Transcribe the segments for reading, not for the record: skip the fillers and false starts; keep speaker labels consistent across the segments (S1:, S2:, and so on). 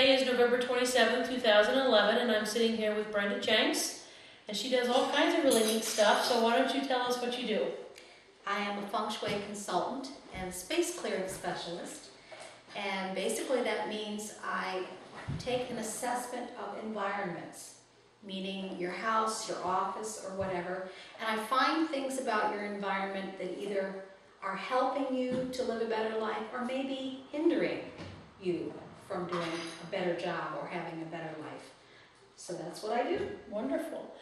S1: today is November 27th, 2011, and I'm sitting here with Brenda Jenks, and she does all kinds of really neat stuff, so why don't you tell us what you do?
S2: I am a feng shui consultant and space clearing specialist, and basically that means I take an assessment of environments, meaning your house, your office, or whatever, and I find things about your environment that either are helping you to live a better life or maybe hindering you from doing a better job or having a better life. So that's what I do.
S1: Wonderful.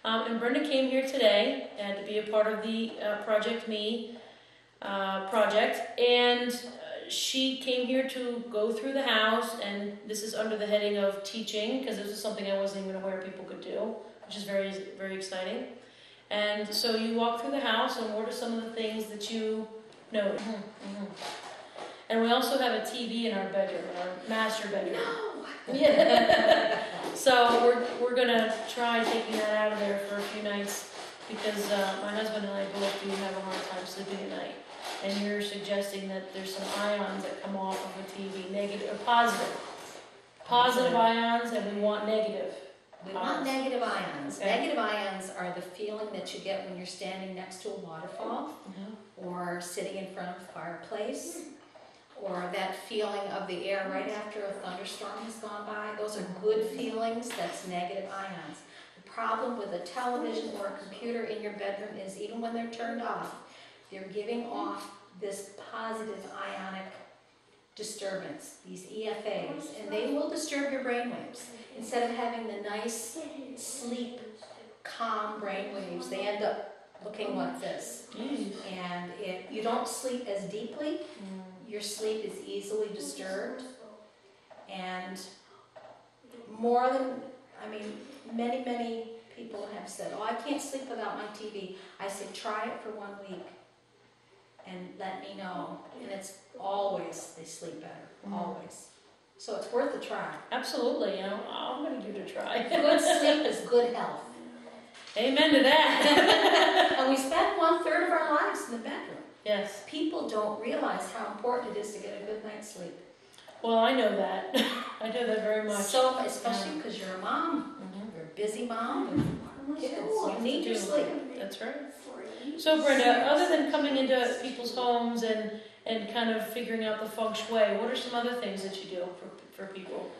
S1: And Brenda came here today to be a part of the Project Me project, and she came here to go through the house, and this is under the heading of teaching, because this is something I wasn't even aware people could do, which is very, very exciting. And so you walk through the house, and what are some of the things that you know? And we also have a TV in our bedroom, in our master bedroom.
S2: No.
S1: Yeah. So we're gonna try taking that out of there for a few nights, because my husband and I both do have a hard time sleeping at night. And you're suggesting that there's some ions that come off of the TV, negative or positive. Positive ions, and we want negative.
S2: We want negative ions.
S1: Okay.
S2: Negative ions are the feeling that you get when you're standing next to a waterfall, or sitting in front of a fireplace, or that feeling of the air right after a thunderstorm has gone by. Those are good feelings. That's negative ions. The problem with a television or a computer in your bedroom is even when they're turned off, they're giving off this positive ionic disturbance, these EFAs, and they will disturb your brainwaves. Instead of having the nice, sleep, calm brainwaves, they end up looking like this. And if you don't sleep as deeply, your sleep is easily disturbed. And more than, many, many people have said, oh, I can't sleep without my TV. I say, try it for 1 week and let me know. And it's always, they sleep better, always. So it's worth a try.
S1: Absolutely, I'm going to give it a try.
S2: Good sleep is good health.
S1: Amen to that.
S2: And we spend 1/3 of our lives in the bedroom.
S1: Yes.
S2: People don't realize how important it is to get a good night's sleep.
S1: Well, I know that. I know that very much.
S2: So, especially because you're a mom, you're a busy mom with kids, you need your sleep.
S1: That's right. So Brenda, other than coming into people's homes and kind of figuring out the feng shui, what are some other things that you do for people?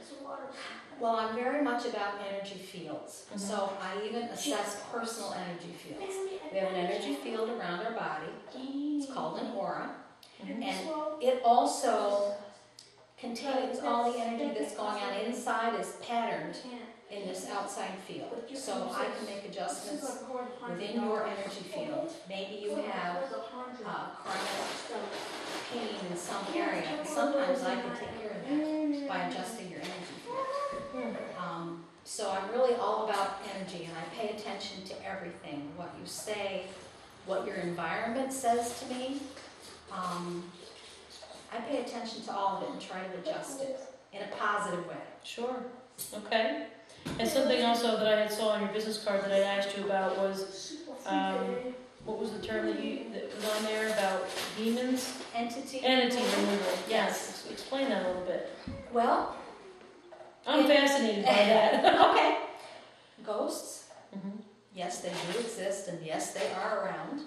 S2: Well, I'm very much about energy fields. So I even assess personal energy fields. We have an energy field around our body. It's called an aura. And it also contains all the energy that's going on inside is patterned in this outside field. So I can make adjustments within your energy field. Maybe you have chronic pain in some area, and sometimes I can take care of that by adjusting your energy field. So I'm really all about energy, and I pay attention to everything, what you say, what your environment says to me. I pay attention to all of it and try to adjust it in a positive way.
S1: Sure. Okay. And something also that I had saw on your business card that I asked you about was, what was the term that was on there about demons?
S2: Entity
S1: removal. Yes. Explain that a little bit.
S2: Well,
S1: I'm fascinated by that.
S2: Okay. Ghosts, yes, they do exist, and yes, they are around.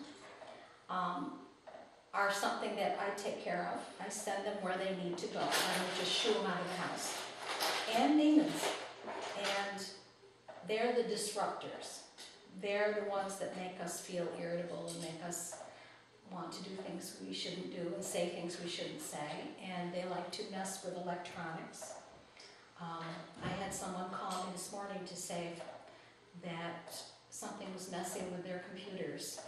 S2: Are something that I take care of. I send them where they need to go. I don't just shoo them out of the house. And demons. And they're the disruptors. They're the ones that make us feel irritable and make us want to do things we shouldn't do and say things we shouldn't say. And they like to mess with electronics. I had someone call me this morning to say that something was messing with their computers.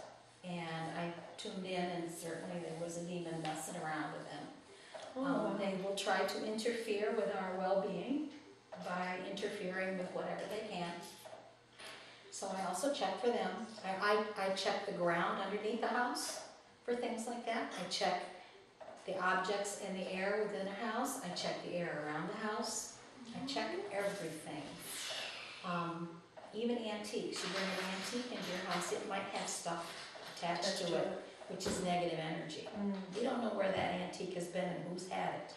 S2: And I tuned in, and certainly there was a demon messing around with them. They will try to interfere with our well-being by interfering with whatever they can. So I also check for them. I check the ground underneath the house for things like that. I check the objects in the air within a house. I check the air around the house. I check everything. Even antiques. You bring an antique into your house, it might have stuff attached to it, which is negative energy. You don't know where that antique has been and who's had it.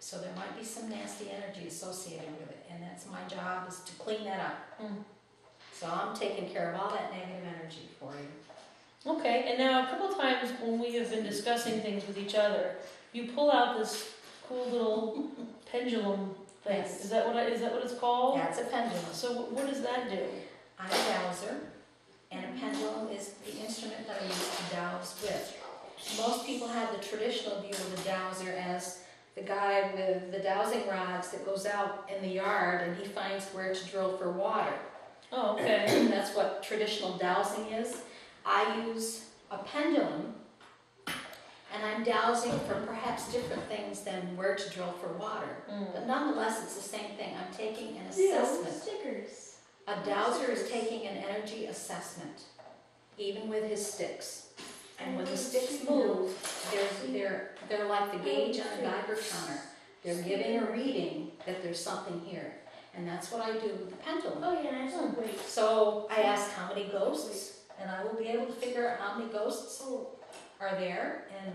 S2: So there might be some nasty energy associated with it, and that's my job, is to clean that up.
S1: Mm.
S2: So I'm taking care of all that negative energy for you.
S1: Okay, and now a couple times when we have been discussing things with each other, you pull out this cool little pendulum thing.
S2: Yes.
S1: Is that what it's called?
S2: That's a pendulum.
S1: So what does that do?
S2: I'm a dowser, and a pendulum is the instrument that I use to dowse with. Most people have the traditional view of the dowser as the guy with the dowsing rods that goes out in the yard and he finds where to drill for water.
S1: Oh, okay.
S2: That's what traditional dowsing is. I use a pendulum, and I'm dowsing for perhaps different things than where to drill for water. But nonetheless, it's the same thing. I'm taking an assessment.
S3: Stickers.
S2: A dowser is taking an energy assessment, even with his sticks. And when the sticks move, they're like the gauge on a Geiger counter. They're giving a reading that there's something here. And that's what I do with the pendulum.
S3: Oh yeah, I saw wait.
S2: So I ask how many ghosts, and I will be able to figure out how many ghosts are there and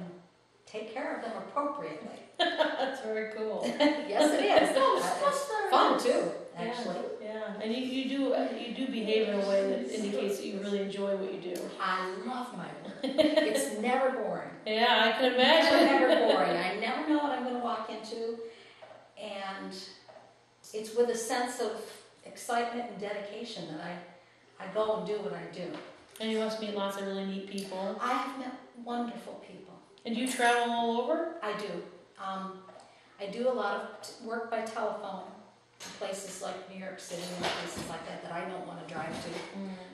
S2: take care of them appropriately.
S1: That's very cool.
S2: Yes, it is. It's fun too, actually.
S1: Yeah, and you do behave in a way that indicates that you really enjoy what you do.
S2: I love my work. It's never boring.
S1: Yeah, I can imagine.
S2: Never boring. I never know what I'm going to walk into, and it's with a sense of excitement and dedication that I go and do what I do.
S1: And you must meet lots of really neat people.
S2: I have met wonderful people.
S1: And do you travel all over?
S2: I do. I do a lot of work by telephone in places like New York City and places like that I don't want to drive to.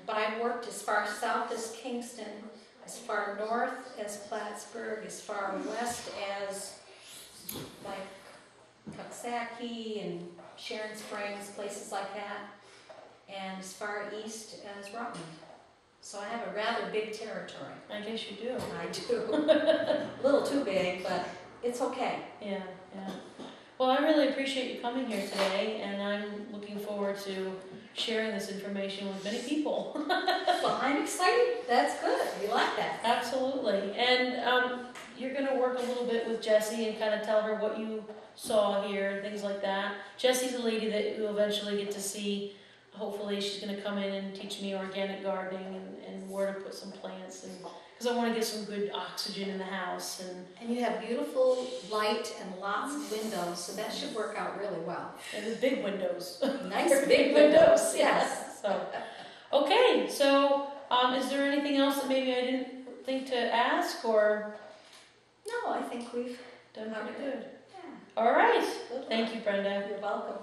S2: But I've worked as far south as Kingston, as far north as Plattsburgh, as far west as like Coxsackie and Sharon Springs, places like that, and as far east as Rutland. So I have a rather big territory.
S1: I guess you do.
S2: I do. A little too big, but it's okay.
S1: Yeah. Well, I really appreciate you coming here today, and I'm looking forward to sharing this information with many people.
S2: Well, I'm excited. That's good. We like that.
S1: Absolutely. And you're going to work a little bit with Jessie and kind of tell her what you saw here and things like that. Jessie's a lady that you'll eventually get to see. Hopefully she's going to come in and teach me organic gardening and where to put some plants, and because I want to get some good oxygen in the house.
S2: And you have beautiful light and lots of windows, so that should work out really well.
S1: And the big windows.
S2: Nice big windows, yes.
S1: So, okay, so is there anything else that maybe I didn't think to ask, or?
S2: No, I think we've
S1: Done pretty good.
S2: Yeah.
S1: All right.
S2: Good
S1: Thank
S2: luck.
S1: you, Brenda.
S2: You're welcome.